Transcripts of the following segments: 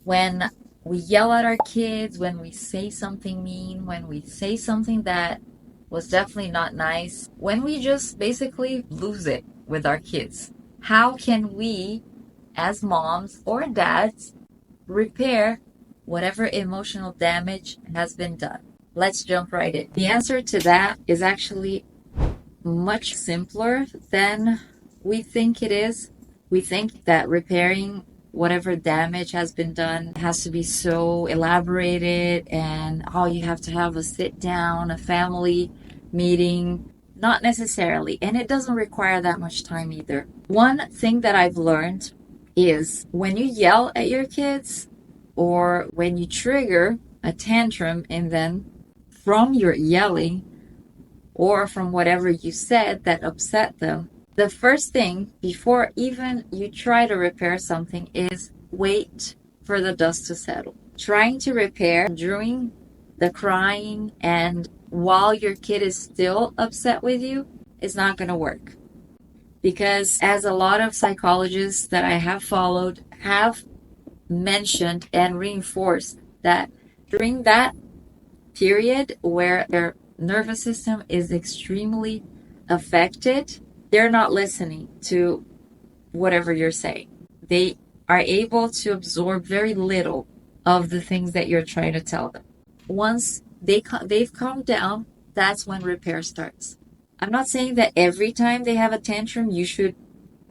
When we yell at our kids, when we say something mean, when we say something that was definitely not nice, when we just basically lose it with our kids, how can we, as moms or dads, repair whatever emotional damage has been done? Let's jump right in. The answer to that is actually much simpler than we think it is. We think that repairing whatever damage has been done has to be so elaborated, and oh, you have to have a sit down, a family meeting. Not necessarily, and it doesn't require that much time either. One thing that I've learned is when you yell at your kids or when you trigger a tantrum in them from your yelling, or from whatever you said that upset them, the first thing before even you try to repair something is wait for the dust to settle. Trying to repair during the crying and while your kid is still upset with you is not going to work. Because as a lot of psychologists that I have followed have mentioned and reinforced, that during that period where their nervous system is extremely affected, they're not listening to whatever you're saying. They are able to absorb very little of the things that you're trying to tell them. Once they've calmed down, that's when repair starts. I'm not saying that every time they have a tantrum you should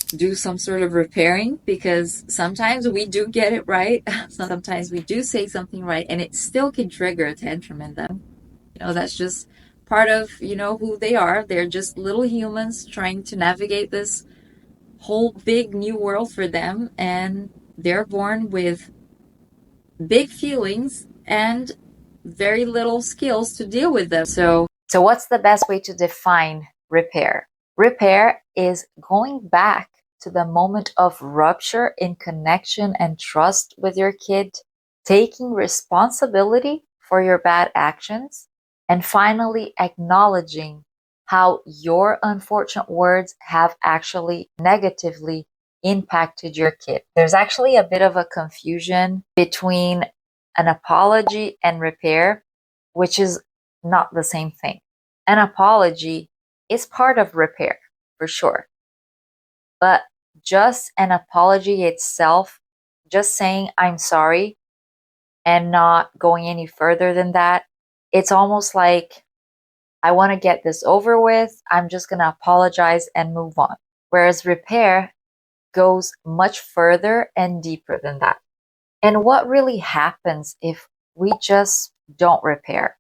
do some sort of repairing, because sometimes we do get it right. Sometimes we do say something right and it still can trigger a tantrum in them. That's just part of, who they are. They're just little humans trying to navigate this whole big new world for them. And they're born with big feelings and very little skills to deal with them. So what's the best way to define repair? Repair is going back to the moment of rupture in connection and trust with your kid, taking responsibility for your bad actions, and finally acknowledging how your unfortunate words have actually negatively impacted your kid. There's actually a bit of a confusion between an apology and repair, which is not the same thing. An apology is part of repair, for sure. But just an apology itself, just saying I'm sorry and not going any further than that, it's almost like I want to get this over with. I'm just going to apologize and move on. Whereas repair goes much further and deeper than that. And what really happens if we just don't repair?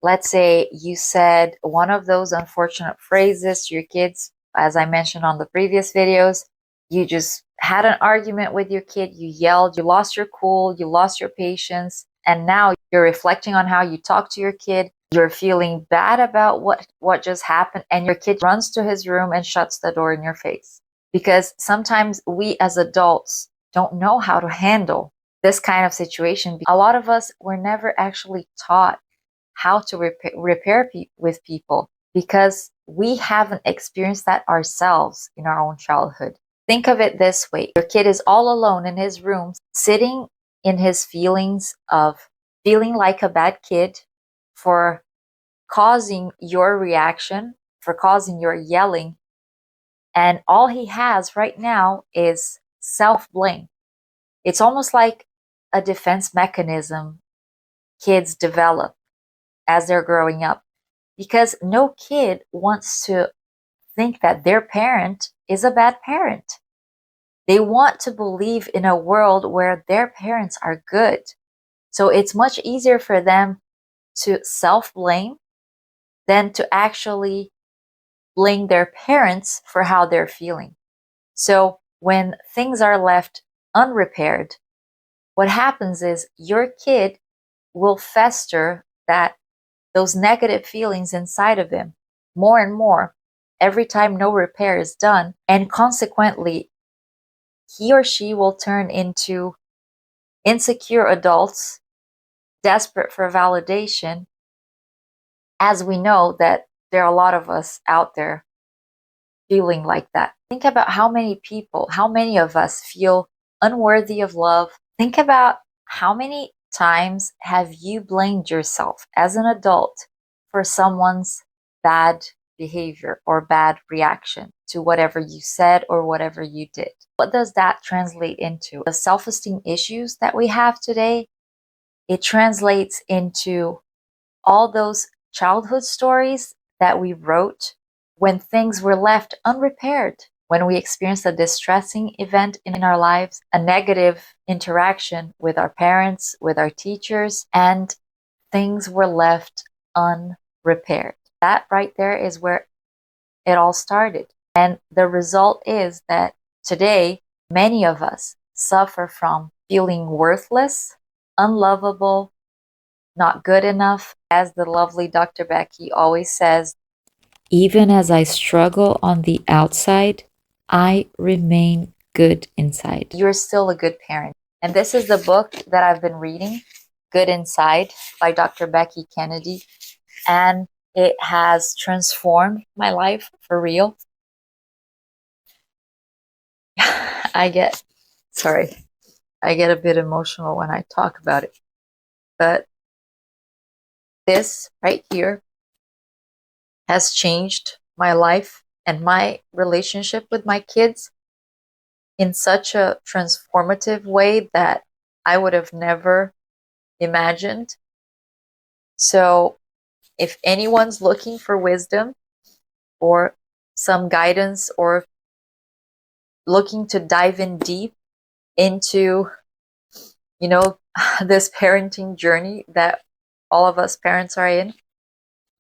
Let's say you said one of those unfortunate phrases to your kids, as I mentioned on the previous videos. You just had an argument with your kid, you yelled, you lost your cool, you lost your patience, and now you're reflecting on how you talked to your kid. You're feeling bad about what just happened, and your kid runs to his room and shuts the door in your face. Because sometimes we as adults don't know how to handle this kind of situation. A lot of us were never actually taught how to repair with people, because we haven't experienced that ourselves in our own childhood. Think of it this way. Your kid is all alone in his room, sitting in his feelings of feeling like a bad kid for causing your reaction, for causing your yelling. And all he has right now is self-blame. It's almost like a defense mechanism kids develop as they're growing up, because no kid wants to think that their parent is a bad parent. They want to believe in a world where their parents are good. So it's much easier for them to self-blame than to actually blame their parents for how they're feeling. So when things are left unrepaired, what happens is your kid will fester those negative feelings inside of him more and more every time no repair is done. And consequently, he or she will turn into insecure adults, desperate for validation, as we know that there are a lot of us out there feeling like that. Think about how many people, how many of us feel unworthy of love, Think about how many times have you blamed yourself as an adult for someone's bad behavior or bad reaction to whatever you said or whatever you did. What does that translate into? The self-esteem issues that we have today, it translates into all those childhood stories that we wrote when things were left unrepaired, when we experienced a distressing event in our lives, a negative interaction with our parents, with our teachers, and things were left unrepaired. That right there is where it all started. And the result is that today, many of us suffer from feeling worthless, unlovable, not good enough. As the lovely Dr. Becky always says, even as I struggle on the outside, I remain good inside. You're still a good parent. And this is the book that I've been reading, Good Inside by Dr. Becky Kennedy. And it has transformed my life for real. I get a bit emotional when I talk about it. But this right here has changed my life and my relationship with my kids in such a transformative way that I would have never imagined. So if anyone's looking for wisdom or some guidance or looking to dive in deep into, this parenting journey that all of us parents are in,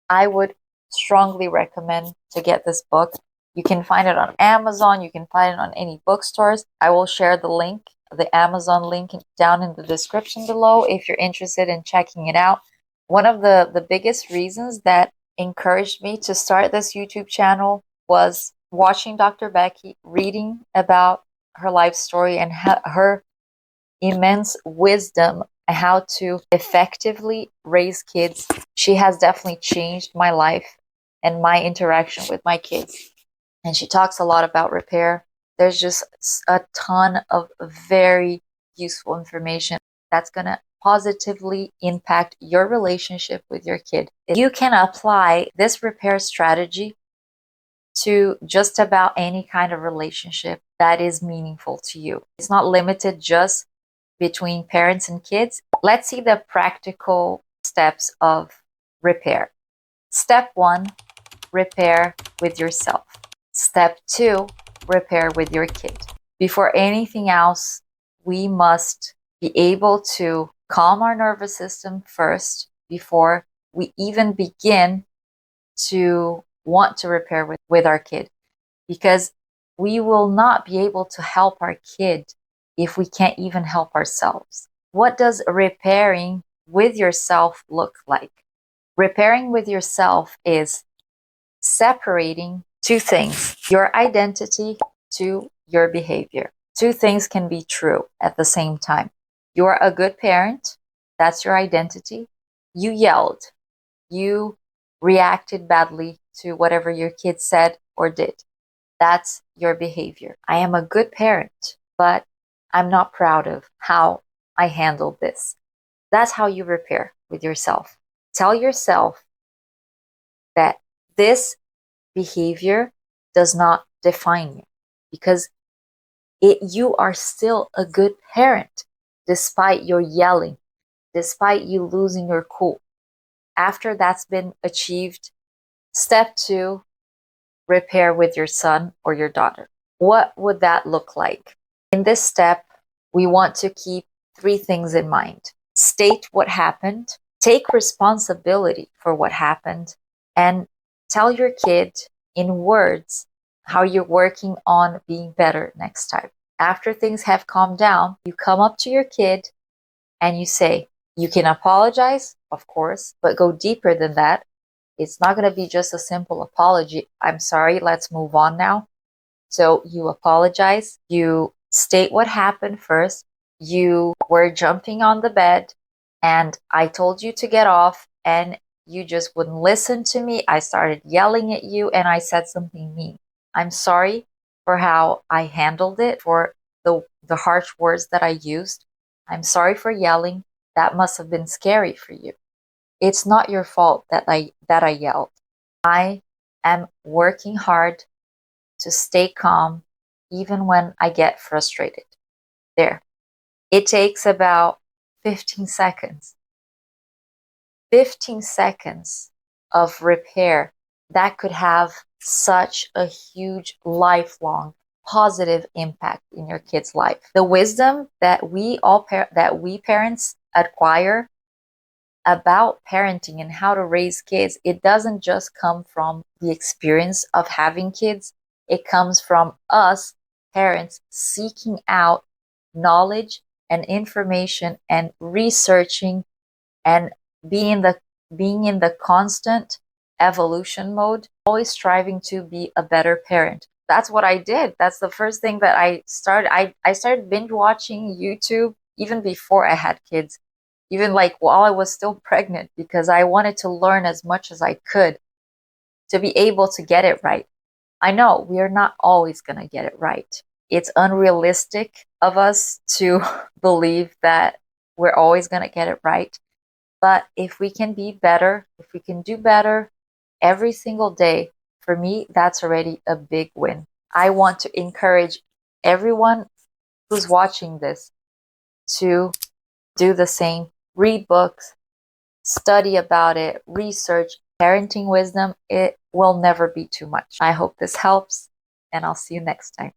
I would strongly recommend to get this book. You can find it on Amazon. You can find it on any bookstores. I will share the link, the Amazon link, down in the description below if you're interested in checking it out. One of the biggest reasons that encouraged me to start this YouTube channel was watching Dr. Becky, reading about her life story and her immense wisdom how to effectively raise kids. She has definitely changed my life and my interaction with my kids. And she talks a lot about repair. There's just a ton of very useful information that's going to positively impact your relationship with your kid. You can apply this repair strategy to just about any kind of relationship that is meaningful to you. It's not limited just between parents and kids. Let's see the practical steps of repair. Step 1, repair with yourself. Step 2, repair with your kid. Before anything else, we must be able to calm our nervous system first before we even begin to want to repair with our kid, because we will not be able to help our kid if we can't even help ourselves. What does repairing with yourself look like? Repairing with yourself is separating two things, your identity to your behavior. Two things can be true at the same time. You're a good parent, that's your identity. You yelled, you reacted badly to whatever your kid said or did. That's your behavior. I am a good parent, but I'm not proud of how I handled this. That's how you repair with yourself. Tell yourself that this behavior does not define you, because you are still a good parent despite your yelling, despite you losing your cool. After that's been achieved, step 2, repair with your son or your daughter. What would that look like? In this step, we want to keep 3 things in mind. State what happened, take responsibility for what happened, and tell your kid in words how you're working on being better next time. After things have calmed down, you come up to your kid and you say, you can apologize, of course, but go deeper than that. It's not going to be just a simple apology. I'm sorry, let's move on now. So you apologize, you state what happened first. You were jumping on the bed and I told you to get off and you just wouldn't listen to me. I started yelling at you and I said something mean. I'm sorry for how I handled it, for the harsh words that I used. I'm sorry for yelling. That must have been scary for you. It's not your fault that I yelled. I am working hard to stay calm even when I get frustrated. There. It takes about 15 seconds. 15 seconds of repair that could have such a huge lifelong positive impact in your kid's life. The wisdom that we parents acquire about parenting and how to raise kids, it doesn't just come from the experience of having kids. It comes from us parents seeking out knowledge and information and researching and being the being in the constant evolution mode, always striving to be a better parent. That's what I did. That's the first thing that I started. I started binge watching YouTube even before I had kids, even like while I was still pregnant, because I wanted to learn as much as I could to be able to get it right. I know we are not always going to get it right. It's unrealistic of us to believe that we're always going to get it right. But if we can be better, if we can do better every single day, for me, that's already a big win. I want to encourage everyone who's watching this to do the same. Read books, study about it, research. Parenting wisdom, it will never be too much. I hope this helps, and I'll see you next time.